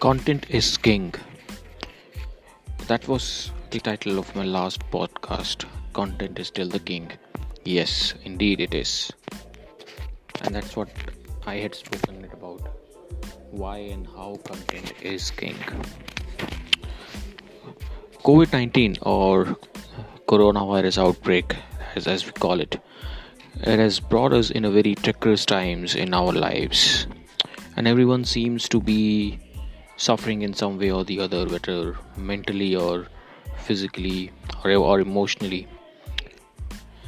Content is king. That was the title of my last podcast. Content is still the king. Yes, indeed it is. And that's what I had spoken about. Why and how content is king. COVID 19 or coronavirus outbreak, as we call it, it has brought us in a very treacherous times in our lives. And everyone seems to be suffering in some way or the other, whether mentally or physically or emotionally.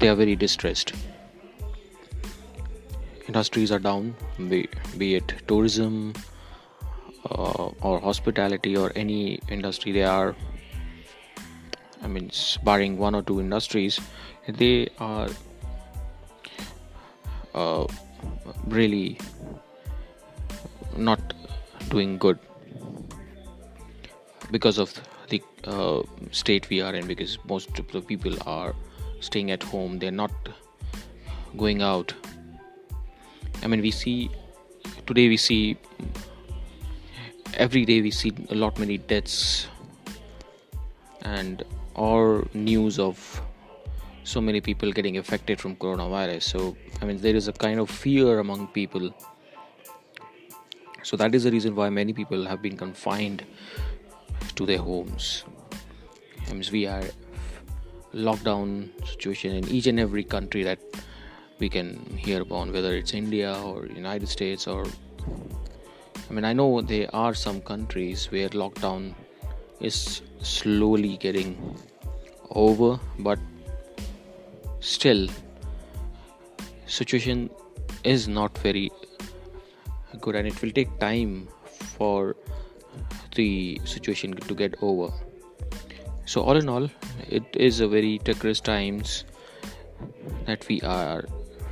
They are very distressed. Industries are down, be it tourism or hospitality or any industry. They are, barring one or two industries, they are uh, really not doing good because of the state we are in, because most of the people are staying at home. They're not going out. We see today, we see every day, we see a lot many deaths and or news of so many people getting affected from coronavirus. So there is a kind of fear among people. So that is the reason why many people have been confined to their homes. We are lockdown situation in each and every country that we can hear about, whether it's India or United States or I know there are some countries where lockdown is slowly getting over, but still situation is not very good, and it will take time for the situation to get over. So all in all, it is a very treacherous times that we are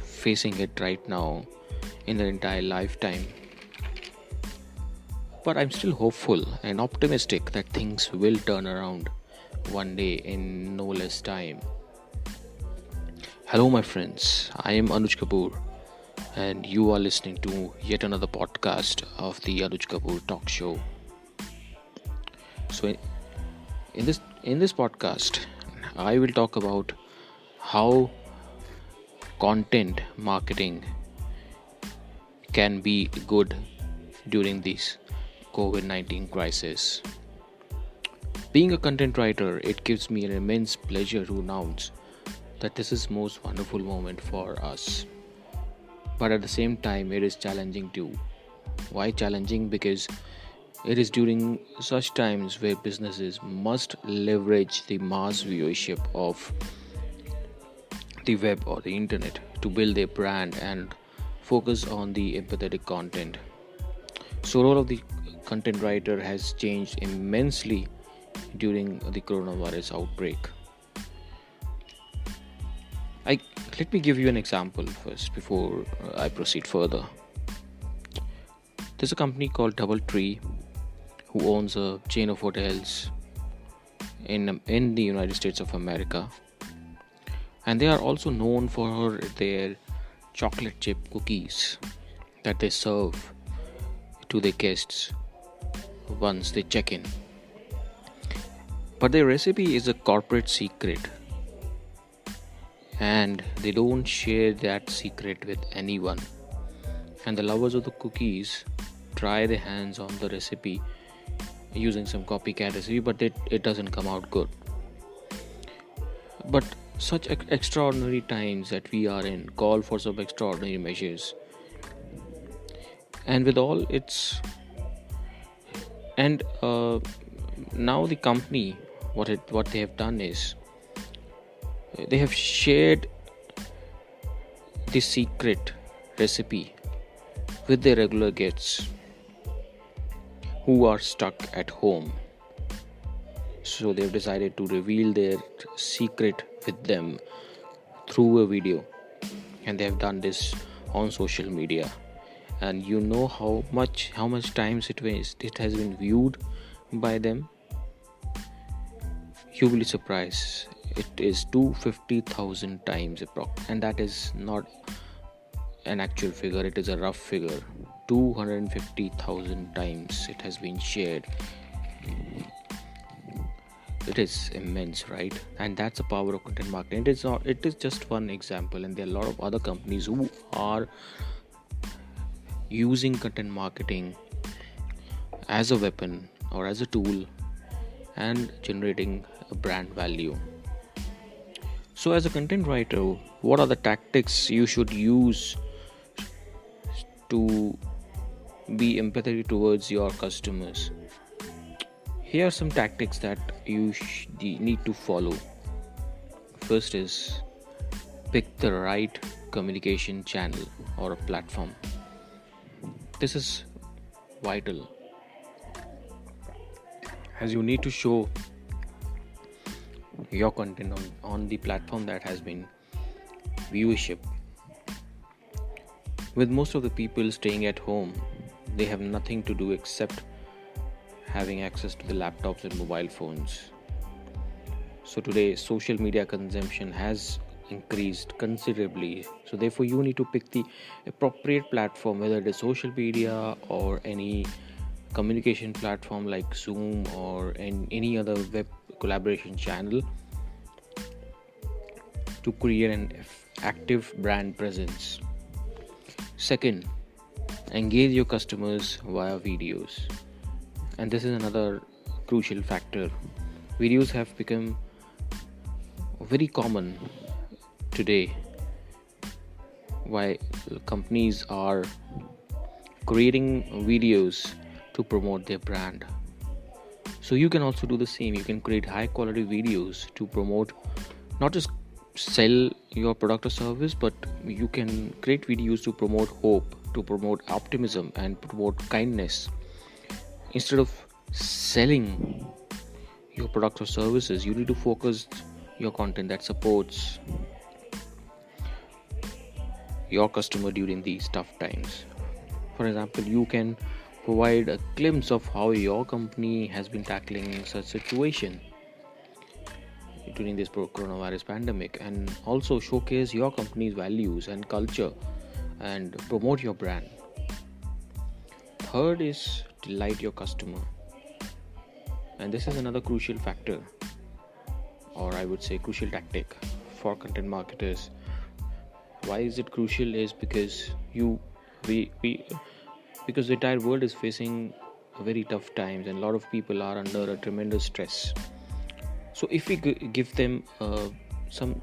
facing it right now in the entire lifetime. But I'm still hopeful and optimistic that things will turn around one day in no less time. Hello my friends, I am Anuj Kapoor and you are listening to yet another podcast of the Anuj Kapoor Talk Show. So in this podcast, I will talk about how content marketing can be good during this COVID-19 crisis. Being a content writer, it gives me an immense pleasure to announce that this is most wonderful moment for us. But at the same time, it is challenging too. Why challenging? Because it is during such times where businesses must leverage the mass viewership of the web or the internet to build their brand and focus on the empathetic content. So role of the content writer has changed immensely during the coronavirus outbreak. Let me give you an example first before I proceed further. There's a company called DoubleTree who owns a chain of hotels in the United States of America, and they are also known for their chocolate chip cookies that they serve to their guests once they check in. But their recipe is a corporate secret, and they don't share that secret with anyone. And the lovers of the cookies try their hands on the recipe using some copycat recipe, but it doesn't come out good. But such extraordinary times that we are in call for some extraordinary measures, and with all its and now the company, what they have done is they have shared the secret recipe with their regular guests who are stuck at home. So they've decided to reveal their secret with them through a video, and they have done this on social media. And you know how much times it has been viewed by them. You will be surprised. It is 250,000 times approx, and that is not an actual figure, it is a rough figure. 250,000 times it has been shared. It is immense, right? And that's the power of content marketing. It is just one example, and there are a lot of other companies who are using content marketing as a weapon or as a tool and generating a brand value. So as a content writer, what are the tactics you should use to be empathetic towards your customers? Here are some tactics that you need to follow. First is pick the right communication channel or a platform. This is vital, as you need to show your content on the platform that has been viewership. With most of the people staying at home, they have nothing to do except having access to the laptops and mobile phones. So today social media consumption has increased considerably. So therefore you need to pick the appropriate platform, whether it is social media or any communication platform like Zoom or any other web collaboration channel, to create an active brand presence. Second, engage your customers via videos. And this is another crucial factor. Videos have become very common today. Why companies are creating videos to promote their brand. So you can also do the same. You can create high quality videos to promote, not just sell your product or service, but you can create videos to promote hope, to promote optimism, and promote kindness. Instead of selling your product or services, you need to focus your content that supports your customer during these tough times. For example, you can provide a glimpse of how your company has been tackling such situation during this coronavirus pandemic, and also showcase your company's values and culture and promote your brand. Third is delight your customer, and this is another crucial factor, or I would say crucial tactic for content marketers. Why is it crucial? Is because because the entire world is facing very tough times and a lot of people are under a tremendous stress. So if we give them some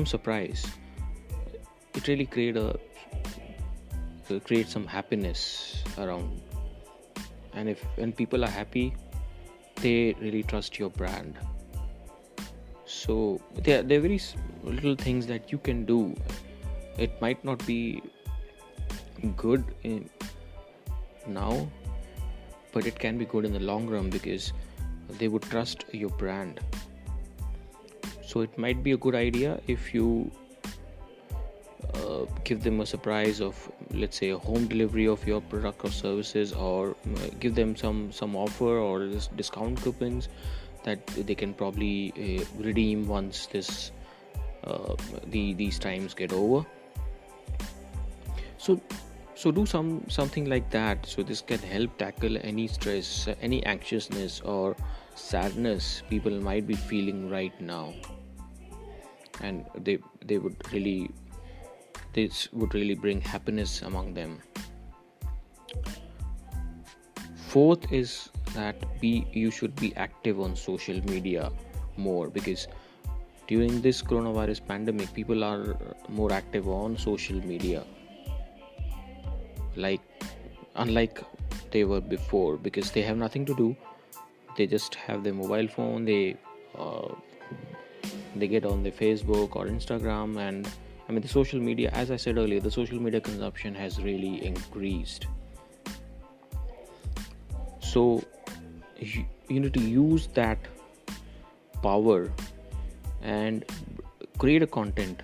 surprise, it really create some happiness around. And when people are happy, they really trust your brand. So there are very little things that you can do. It might not be good now, but it can be good in the long run because they would trust your brand. So it might be a good idea if you give them a surprise of, let's say, a home delivery of your product or services, or give them some offer or discount coupons that they can probably redeem once these times get over. So do something like that. So this can help tackle any stress, any anxiousness or sadness people might be feeling right now, and this would really bring happiness among them. Fourth is that you should be active on social media more, because during this coronavirus pandemic people are more active on social media, unlike they were before, because they have nothing to do. They just have their mobile phone, they get on their Facebook or Instagram, and the social media, as I said earlier, the social media consumption has really increased. So you need to use that power and create a content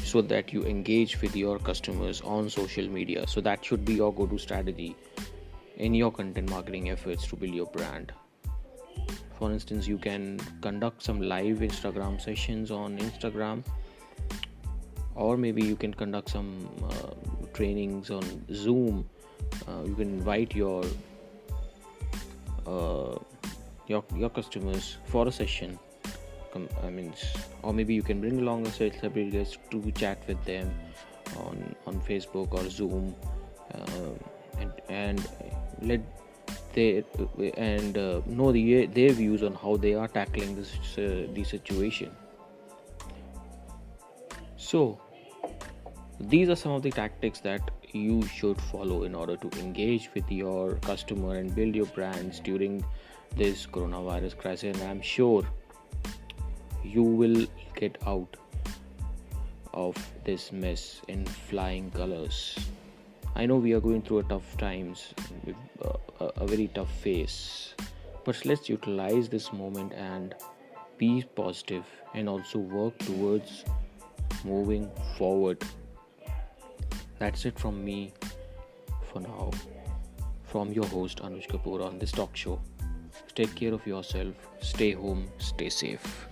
so that you engage with your customers on social media. So that should be your go-to strategy in your content marketing efforts to build your brand. For instance, you can conduct some live Instagram sessions on Instagram, or maybe you can conduct some trainings on Zoom. You can invite uh, your customers for a session. Or maybe you can bring along a celebrity guest to chat with them on Facebook or Zoom, and let they and know their views on how they are tackling the situation. So these are some of the tactics that you should follow in order to engage with your customer and build your brands during this coronavirus crisis, and I'm sure you will get out of this mess in flying colors. I know we are going through a tough times, with a very tough phase, but let's utilize this moment and be positive and also work towards moving forward. That's it from me for now, from your host Anuj Kapoor on this talk show. Take care of yourself, stay home, stay safe.